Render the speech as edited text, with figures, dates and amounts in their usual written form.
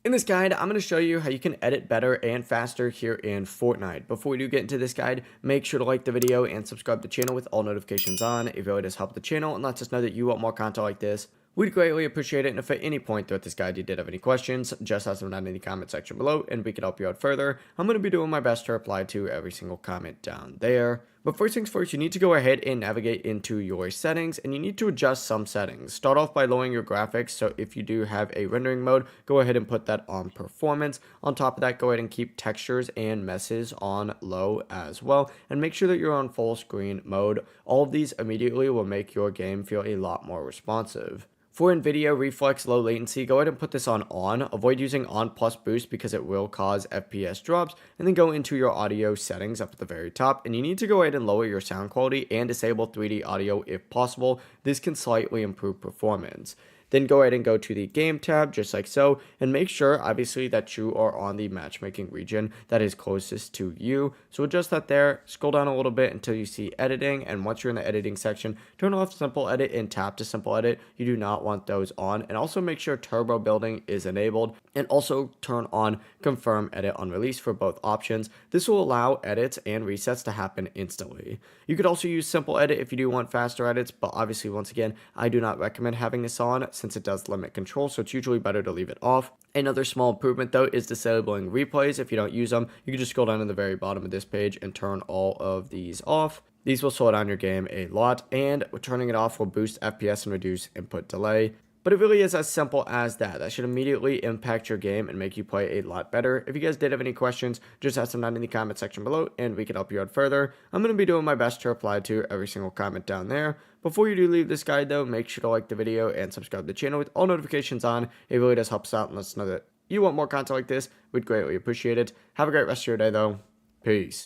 In this guide, I'm going to show you how you can edit better and faster here in Fortnite. Before we do get into this guide, make sure to like the video and subscribe to the channel with all notifications on. It really does help the channel and lets us know that you want more content like this. We'd greatly appreciate it, and if at any point throughout this guide you did have any questions, just ask them down in the comment section below and we can help you out further. I'm going to be doing my best to reply to every single comment down there. But first things first, you need to go ahead and navigate into your settings, and you need to adjust some settings. Start off by lowering your graphics, so if you do have a rendering mode, go ahead and put that on performance. On top of that, go ahead and keep textures and meshes on low as well, and make sure that you're on full screen mode. All of these immediately will make your game feel a lot more responsive. For NVIDIA Reflex Low Latency, go ahead and put this on. Avoid using on plus boost because it will cause FPS drops. And then go into your audio settings up at the very top. And you need to go ahead and lower your sound quality and disable 3D audio if possible. This can slightly improve performance. Then go ahead and go to the game tab just like so, and make sure obviously that you are on the matchmaking region that is closest to you. So adjust that there, scroll down a little bit until you see editing, and once you're in the editing section, turn off simple edit and tap to simple edit. You do not want those on, and also make sure turbo building is enabled, and also turn on confirm edit on release for both options. This will allow edits and resets to happen instantly. You could also use simple edit if you do want faster edits, but obviously once again, I do not recommend having this on since it does limit control, so it's usually better to leave it off. Another small improvement though is disabling replays. If you don't use them, you can just scroll down to the very bottom of this page and turn all of these off. These will slow down your game a lot, and turning it off will boost FPS and reduce input delay. But it really is as simple as that. That should immediately impact your game and make you play a lot better. If you guys did have any questions, just ask them down in the comment section below and we can help you out further. I'm going to be doing my best to reply to every single comment down there. Before you do leave this guide though, make sure to like the video and subscribe to the channel with all notifications on. It really does help us out and lets us know that you want more content like this. We'd greatly appreciate it. Have a great rest of your day though. Peace.